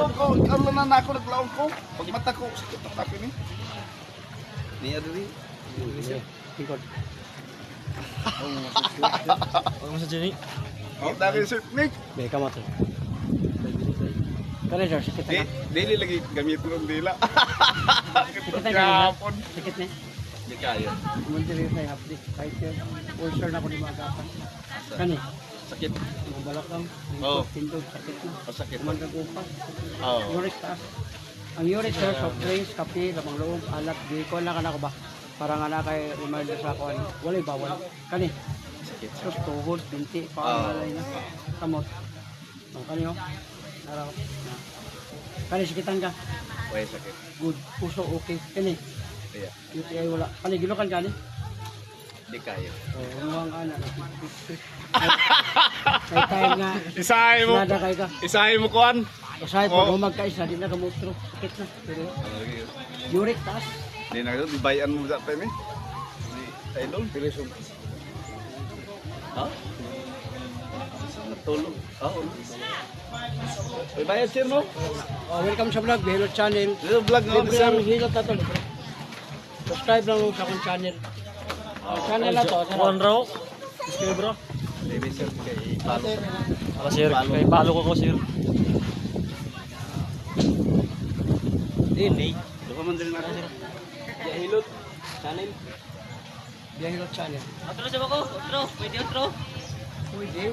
Sabi ko, ikaw lang na ako naglaon ko. Pag mata ko, sakit ang tapin eh. Niya dali. Ikot. Huwag mo sa Jenny. Oh, dali sir, Nick. May kamot. Kaya sir, sakit na. Dili lagi gamit mo ng dila. Sakit na Kapon. Sakit na. Di kaya. Muntir na hapdi. Kahit yun. Ulcer na ako di magapan. Kani. Sakit. Mabalak lang. Oo. Tindog, sakit na. Masakit. Kuman ka gupas. Oo. Uric taas. Ang uric sir, soft drinks, kape, lamang loob, alat, di ko lang ka ba? Para nga na kay reminder sa ako. Walay bawal. Kani. Sakit. Sus, tuhod, binti, pangalay na. Kamot. O, kani o. Naraw. Kani, sakitan ka. Way sakit. Good. Puso, okay. Kani. Kaya. UTI wala. Kani, gilokan ka ni. Di kaya. O, umuwang anak. May time nga. Isahay mo. Nada kay ka. Isahay mo kuan. Usahay po, Oo. humag ka isa. Di na kamutro. Sakit na. Pero, uric taas. Di na ito, dibayan mo sa time eh. Di idol, pilisog. Ha? Natulog. Oo. May bayad sir no? Oh, welcome sa vlog, Behilot Channel. Dito vlog nga Libre sir. lang hilot na to. Libre. Subscribe lang sa akong channel. Channel na to. One row. Sige bro. Maybe sir kay palo. Ako sir, kay palo ko sir. Hindi. Duha man din na sir. Behilot Channel. Behilot Channel. Otro sa ako. Otro. Pwede otro. Pwede.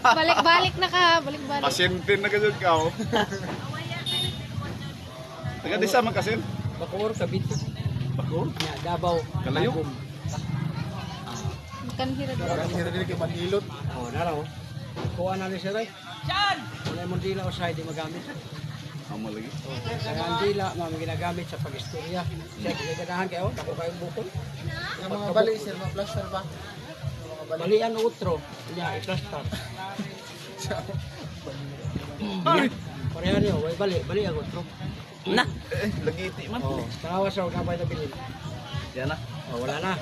Balik-balik na ka, balik-balik. Pasyente na kasi ka oh. Taga di sa man kasi. Bacoor, Cavite. Bacoor? Nya, Davao. Kalayo? Tagum. Kanhira daw. Oh, naraw. Kuha na ni sir ay. Diyan! Wala mong dila o side, di magamit. Amo lagi. Kaya ang dila, mami ginagamit sa pag-istorya. Siya, kikaganahan kayo, ako kayong bukol. Yung mga bali, sir, mga plaster ba? Balian utro, niya, i-plaster. Pareha niyo, way bali ang utro. Na. Lagiti man. Oh, tawa sa huwag kapay na bilhin. Yan na. Oh, wala na.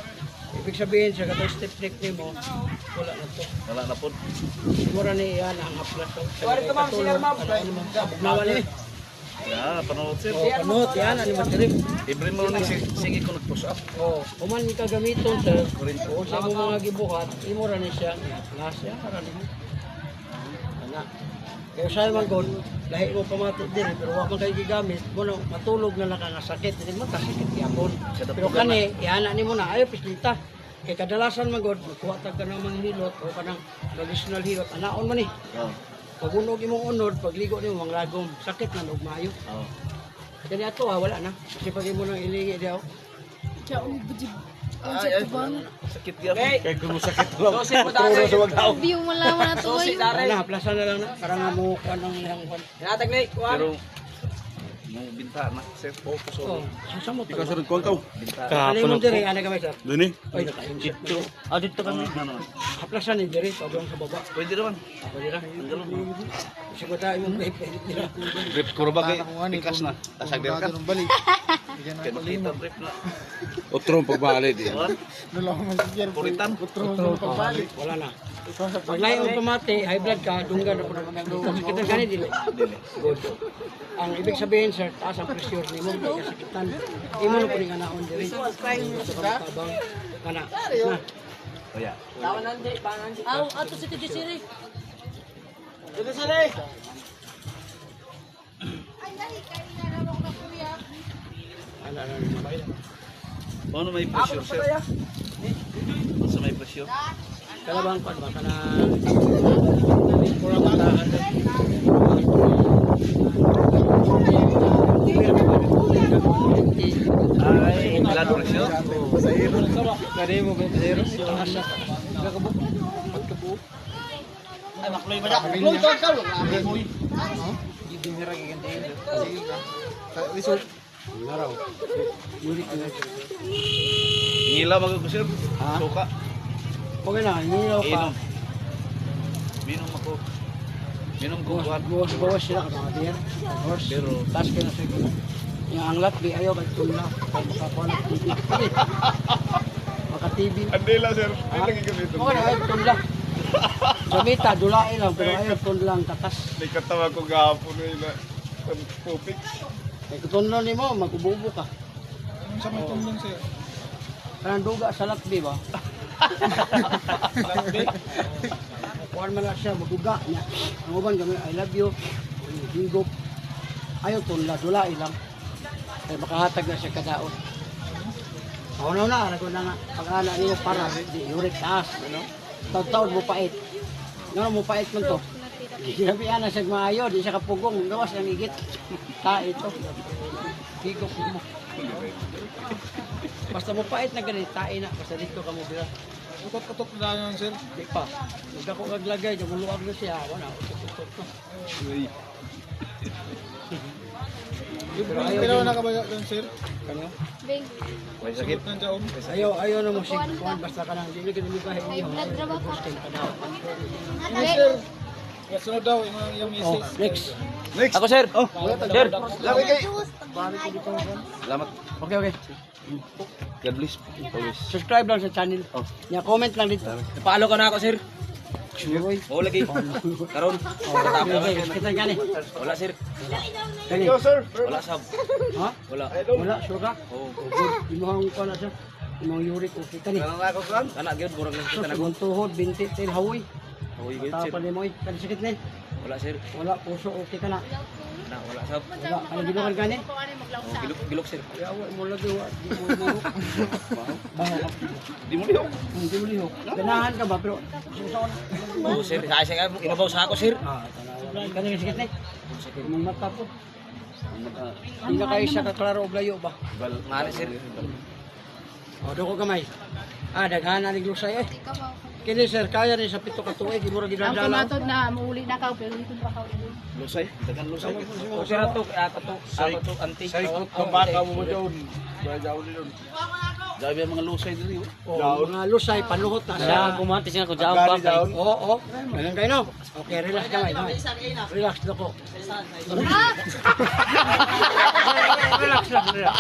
Ibig sabihin, sa katong step ni mo, wala na to. Wala na pod. Mura ni iyan ang haplas. Sorry to, ma'am, sir, ma'am. Nawala eh. Ya, panood sir. Oh, panot, yan, ano yung trip. Every morning sige ko nag-push up. Oh, kuman ka gamiton, sir. O sa mo mga gibuhat, imura ni siya. Lasya, karani mo. Ana. Kaya sa man god, lahi mo pamatot din, pero wag man kayo gigamit, mo matulog na lang nga sakit, hindi mo kasakit gyapon. Pero kani, iana ni mo na ayo pislita. Kay kadalasan man god, kuha tag ka ng mga hilot o kanang traditional hilot, anaon man ni. Oh. Pag unog imong unod, pagligo nimo mga lagom, sakit na ug maayo. Oh. Kani ato wala na. Kasi pag imo nang ilingi daw, Ay, sakit yan. Kaya kung sakit lang. Turo sa wag daw. View mo lang na to. wala, plaza na lang na. Para nga mo kuha ng ilang kuha. Natag na, kuha. Pero mo binta na sir. Focus Oh, on. sasa mo to. Ikaw sir kontaw. Binta. Ano Kahapon mo ako. dire, ana gamay sir. Dini. Oy, naka-insert Dito. Ah, dito kami. Ano? Haplasan ni dire, sobrang sa baba. Pwede naman. Ako dira. Siguro tayo yung play nila. Grip ko ba kay ikas na. Tasag din ka. Balik. Kaya makita grip na. Otro pagbalik di. Nulaw mo si sir. Puritan. Utro mo pagbalik. Wala na. Pag layo ang pamati, high blood ka, dunggan na po na kita gani dili. Good. Ang ibig sabihin sir, taas ang pressure ni mo kaya sakitan. Imo na po ni kanaon diri. Tabang kana. Na. Oh ya. Aw, ato si Titi Siri. Dito sir. Ana na. Ano may pressure sir? Ano may pressure? Kalabang pa ba kana pura mata Ay, blood pressure. Kani mo ba zero? Ay, makloy ba dyan? Result. Naraw. Yuri ka na. Ngila mag sir. Ha? Suka. Okay na, hinilaw pa. Inom. Minom ako. Minom ko kuwan. Bawas sila ka mga tiyan. Bawas. Pero Taas ka na sa gila. Yung anglat, di ayaw ka tula. Kaya makakuha na TV. Maka TV. andela sir. Ay lagi kami ito. Okay na, ay tula. Gamita, dulai lang, pero aircon lang, katas. May katawa ko gahapon na pupik. Kaya kutunlon ni mo, magububo ka. Anong sa may tumlong sir? Kanang duga sa lakbi ba? Kuhan man na siya, maduga niya. Ang uban kami, I love you. Hingop. Ayaw tunla, dulai lang. Kaya makahatag na siya kadaot. Ako na, arago na nga. Pag-ana niyo para, di yurik taas. Taon-taon mo pait. Nga mo pait man to. Sinabihan na siya maayo, di siya kapugong. Gawas ng igit. Ta ito. Higop mo. Basta mo pait na ganit, tae na. Basta dito ka mo bila. Utot-utot na lang sir. Di pa. Huwag ako maglagay, lumuluwag na siya. Wala, utot-utot na. Pero nakabaga doon sir. Kanyo? Bing. May sakit. Sakit ng jaon. Ayaw na mo siya. Basta ka lang, hindi ka namin kahit High iyo. blood na ba ka? Yes sir. Sunod daw yung Oh, misis. next. Next. Ako sir. Oh, sir. Lagi kay. Salamat. Okay, okay. God bless. Always. Subscribe lang sa channel. Ya, comment lang dito. Paalo ka na ako sir. Sure. Oo lagi. Karon. Okay, okay. Kita gani. Wala sir. Gani. Yo sir. Wala sab. Ha? Wala. Wala, sure ka? Oo. Good. Imong ko na siya. Imong uric, okay ka ni. Ano ako kan? Kana gyud burag lang kita na Sa tuhod, binti, til, hawoy. Uy, gyud sir. Tapal ni mo, kan sakit ni. Wala sir. Wala, puso, okay ka na. Na wala sab. Wala, ano ginukan gani? Oh, gilok sir. Kaya mo lagi, di mo lihok. Baho ka. Di mo liho. Hindi mo lihok. Ganahan ka ba, pero susaon. Oo sir. Kaya inabaw sa ako sir. Kanang sakit ni. Imong mata po. Hindi na kayo siya kaklaro og layo ba? Mali sir. O, doon ko gamay. Daghan na niglusay eh. Kini sir, kaya ni sa pito ka tuig, imo ra Ang ginadala. kumatod na, mauli na ka, pero hindi pa ka uli. Lusay. Dagan lusay. O sir ato ato anti. Kung baka mo doon. Daw doon. Daw yung mga lusay dili. O, mga lusay, panuhot na siya. kumanti siya ko jaw Gani daw. Oo, ganun kayo no? Okay, relax gamay. Relax na ko. Relax lang, relax.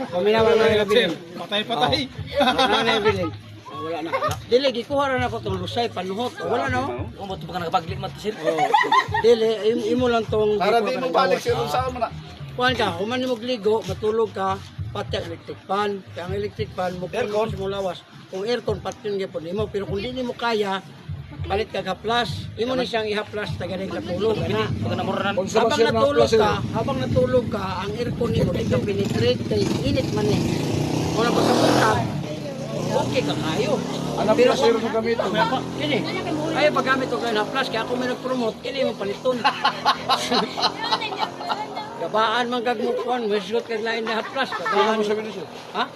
Paminawan na yung bilin. Patay-patay. Wala na yung bilin. Wala na. Dili, gikuha na ako itong lusay, panuhot. Wala na. Kung mo ka nakapaglikmat sir. Dili, imo lang itong... Para di mo balik siya sa mo na. Kuhan ka, human mo gligo, matulog ka, pati ang electric fan. Kaya ang electric fan, mo Aircon. mo lawas. Kung aircon, pati yung gipon mo. Pero kung di mo kaya, palit ka haplas. Imo ni siyang ihaplas, tagaling katulog. Ana. Pag namuranan. Habang natulog ka, ang aircon ni mo, di ka penetrate, kay init man eh. Kung napagkapunta, okay ka kayo. Pero kung gamit ko, kini, ayaw paggamit ko kayo haplas, kaya ako may nag-promote, kini mo paliton. Gabaan man gagmukuan, may sugot kag lain na haplas. Gabaan mo sabi niya. Ha?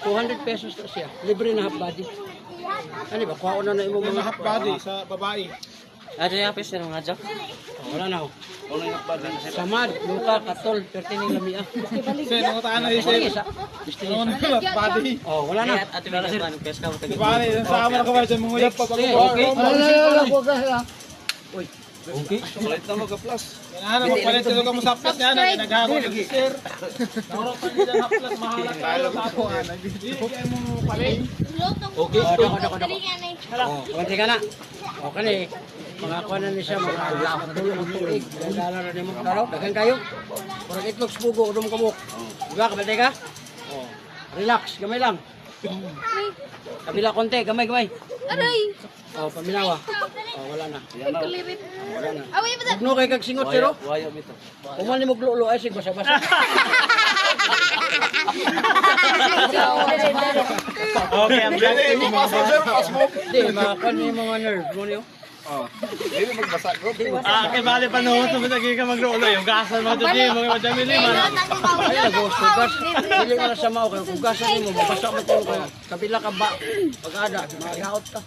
200 pesos na siya. Libre na half body. Ano ba? Kuha ko na imo mga Half body sa babae. Ano yung apis na mga jaw? Wala na ako. Samad, luka, katol, 13 ng lamia. Sir, nangataan na yun sir. Isa. Ano na half body. Oh, wala na. Ate wala sir. Pes ka mo tagi. Babae, sa amin ako ba dyan mga uyap pag Okay. Uy. Okay. Palit na mag-plus. Kailangan mo palit ito ka mo sa haplas yan. Nagago lagi sir. Nauro pa nila haplas, mahalat tayo sa ako. Hindi kaya mo palit. Okay. Oh, konti ka na. O kani, mga kuha na ni siya, mga tulong ng tuig. Dala na ni mo. Dalaw, dagan kayo. Parang itlog spugo, udom kamuk. Diba, kabantay ka? Oh, relax, gamay lang. Kabila konti, gamay, gamay. Aray! Oh, paminawa. Oh, wala na. Kulibit. Wala na. Away ba Huwag no kay kag singot, siro. Waya bito. Kumal ni mo glulo, ay sig basa-basa. Okay, ang Dili mo pa sa sir, pas mo. Di, makakuha niyo yung mga nerve mo niyo. Oh. Dili magbasa ko. kay bali pa noon, tumutagi ka maglolo. Yung gasan mo ito, mga madami lima. Ay, nag-ugas. Dili na sa mao kay ugasan mo, mabasa mo to kaya kabila ka ba? Pag-ada, magaot ka.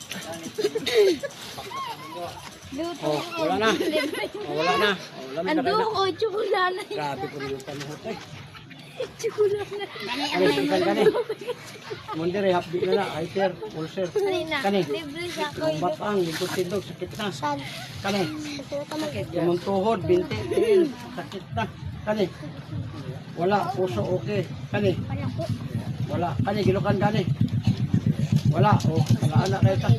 Oh, wala na. Oh, wala na. Oh, wala na. Ando ko, tsukulana. Grabe ko yung panuhot eh. Tsukulana. Kani, tingkal kani. Mundiri, hapdi na na. Hyper, ulcer. Kani. Libre sa ako. Ang batang, lingkod-tindog, sakit na. Saan? Kani. Ito ka Yung tuhod, binti, tiil, sakit na. Kani. Wala, puso okay. Kani. Wala. Kani, gilukan kani. Wala, o, wala anak kayo ka.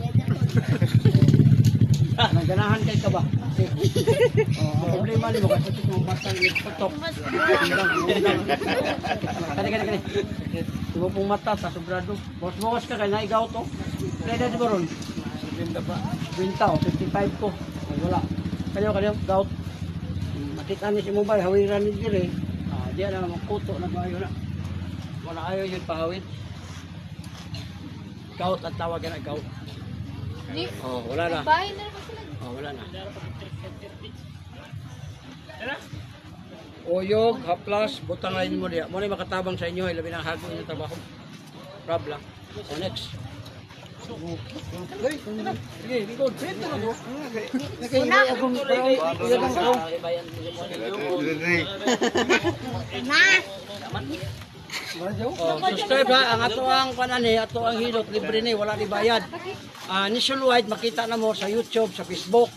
Naganahan kayo ka ba? Ang problema mo kasi kung basta yung putok. Kani. Tumo pong mata sa sobrado. Bos ka kaya naigaw to. Kaya di ba ron? Binta o, 55 ko. Ay, wala. Kanyo, gout. Matikan ni si Mubay, hawiran ni Jire. Diyan na naman kuto na ba yun na. Wala ayaw yun pahawin. Gout ang tawag na gout. Oh, wala na. Bahay na naman sila. Oh, wala na. Oyog, haplas, butang lain mo diya. Muna makatabang sa inyo, labi ng hago inyong trabaho. Problem. So next. Sige, likod. Pwede na mo. Nakaibay akong subscribe ha, ang ato ang panani, ato ang hilot, libre ni, wala ni bayad. Nationwide, makita na mo sa YouTube, sa Facebook.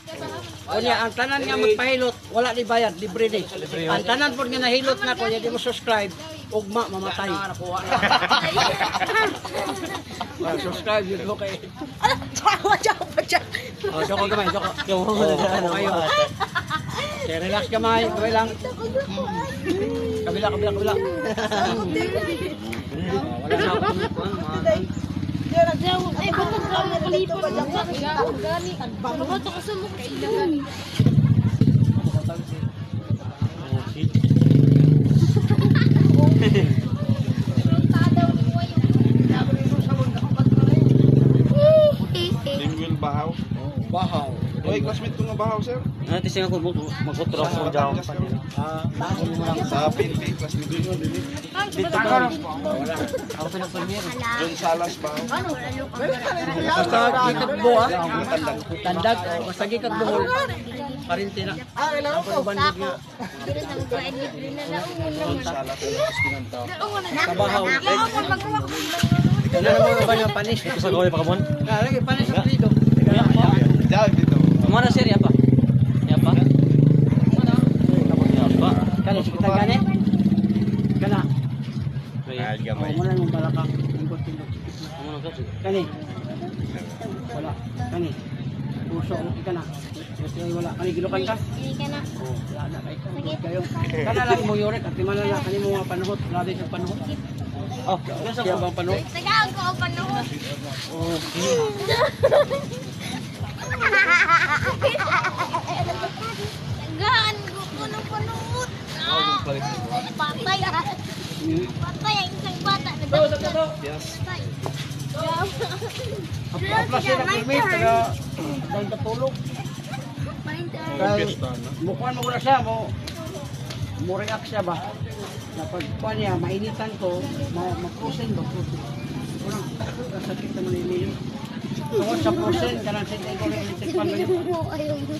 Kunya, ang tanan nga magpahilot, wala ni bayad, libre ni. Ang tanan po nga nahilot na, kunya di mo subscribe, ugma, mamatay. Subscribe, yun mo kay... Doko gamay, doko. Kayo. Okay, relax gamay, gawin lang. Kabila. Wala na ako. Ay, bakit ka nakalipan lang sa gani? Bakit ako sa mukha ilan? Lingwil Bahaw. Bahaw. Oy, classmate ko nga Bahaw, sir. Nanti siya ako mag-utro ako jaw. Sa PNP, classmate ko. Dito ka. Ako pinag-premier. Yung Salas Bahaw. Basta gikagbo ha. Tandag. Basta gikagbo. Parintina. Ang panubandig nga. Pero nang kuwain libre na lang. Salas. Sa Bahaw. Kailan mo ba yung panis? Sa gawin pa kamon. Lagi panis sa dito. Diyan dito. Mana sir ya pa? Ya pa? Ya pa. Kani kita gani? Kana. Ay, Oh, gamay. muna yung balakang. Ano ka? Kani. Wala. Kani. Puso ka na. Kasi wala. Kani gilukan ka? Hindi ka na. Oh, wala na kayo. Kana lang mo yore at timala na kani mo mga panuhot. Grabe sa panuhot. Oh, siya bang panuhot? Tagaan ko ang panahon. Oh. Tagaan ko ng panahon. Patay. Patay ang isang bata. Yes. Patay. Aplas na permit taga dahil katulog. Kaya mukhaan mo na siya mo react siya ba? Kapag pa niya, mainitan ko, mag-prosen ba? Walang sakit naman yun. Tungkol sa prosen, kanang sentay ko na initin pa ngayon. Ayaw mo.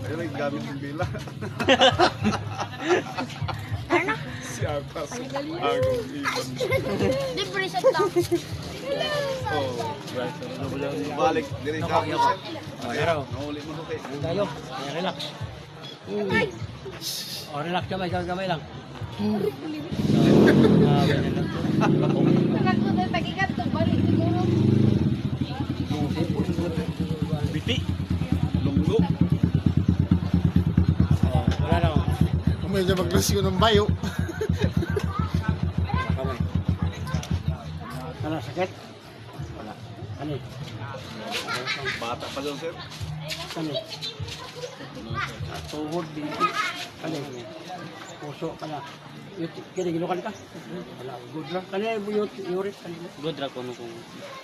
Ayun ay gamit ng bila. Si Atas. Agong ibon. Libre sa tao. Oh, right. Balik diri ka mo sir. Araw. Nahuli mo kay. Tayo, relax. Oh, relax gamay lang. Bakit mo tayo pagigat to? Balik siguro. Biti. Lunggo. Oh, wala na. Medyo maglasyo ng bayo. Kamay. Ano, sakit? Wala. Ano? Bata pa daw sir. Ano? Tuhod, binti. Ano? Puso ka na. Kaya gilukan ka? Wala. Good ra. Kanina yung yurit. Good ra ko no kung.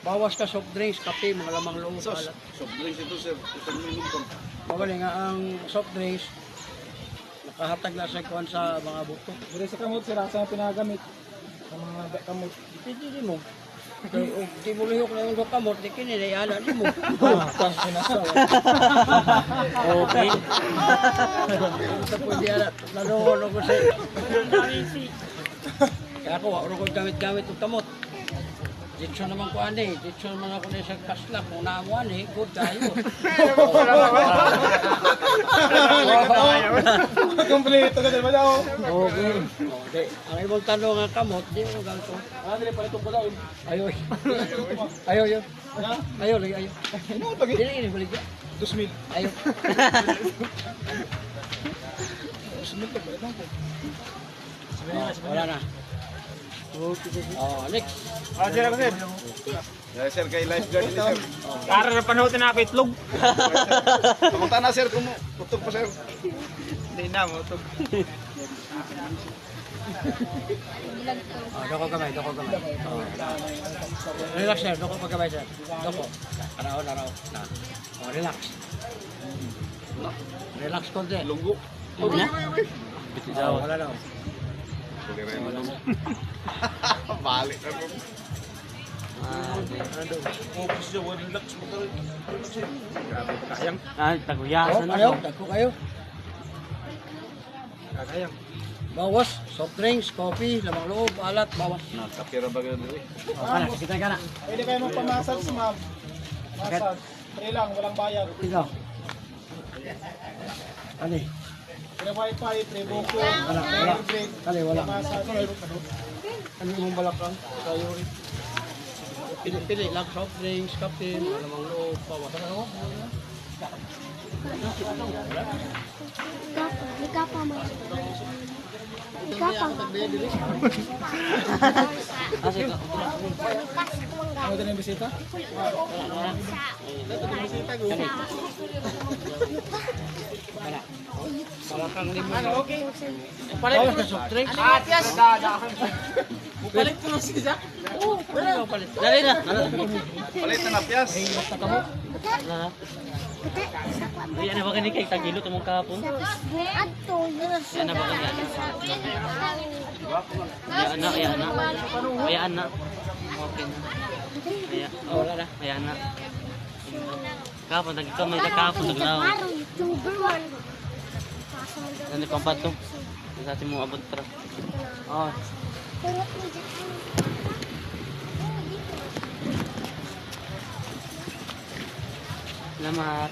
Bawas ka soft drinks, kape, mga lamang loob. Sos. Soft drinks ito sir. Isang minum ko. Pagaling nga ang soft drinks, nakahatag na sa kuwan sa mga buto. Dire sa kamot sir, asa pinagamit sa mga kamot. Hindi mo. Kaya di mo lihok na yung kamot, di kinilayala, di mo. Okay. Sa pwede alat, nanuhon ako sa... Kaya ako, wala ko gamit-gamit ng kamot. Dito naman ko ani, dito naman ako na sa kasla. Kung naamu ani, good tayo. Kompleto ka din ba daw? Okay. Ang ibang tanong nga kamot, di mo ganito. Ah, dili pa itong balaon. Ayaw. Ayaw yun. Ayaw lagi, ayaw. Ano pagi? Dili ini balik. 2,000. Ayaw. 2,000 ba ito? Wala na. Oh, next. Ah, sir ako sir. Ya, sir, kay lifeguard ni sir. Para na panahotin na ako itlog. Kamunta na, sir, kung tutok pa, sir. Hindi na mo ito. Oh, doko kamay, doko kamay. Oh. Relax sir, doko pa kamay sir. Doko. Araw. Na. Oh, relax. Relax konti. Lunggo. Ano na? Oh, wala na. Balik na po. Focus siya, one relax mo ka rin. Grabe pa kayang. Ah, taguyasan Ayaw, ako. dako kayo. Kayang. Bawas, soft drinks, coffee, lamang loob, alat, bawas. Nakapira ba ganun eh? Oh, kana, kita kana. Pwede kayo magpamassage, ma'am. Massage. Free lang, walang bayad. Ikaw. Kani, Free wifi, free buko, wala. free break. Kani, wala. Massage. Ano mong balakang? Kayo rin. Pili lang, soft drinks, kape, lamang loob, bawas. Ano? Ikaw pa mo. Ikaw pa mo. Kasi ko. Ano din yung bisita? Wala. Balakang lima. Okay. Bawas ka soft drinks. Yes! Palit ko lang siya. Ano palit? Dali na. Palit na na, piyas. Na. Ay, ano ba kani kay tagilo tumong kahapon? Adto. Yan na ba kani? Ya anak, ya anak. Ya anak. Okay na. Ya, Oh, wala na. ya anak. Kahapon tagkamay kahapon taglaw. YouTuber man. Ano kompat to? Sa atin mo abot tra. Oh, salamat.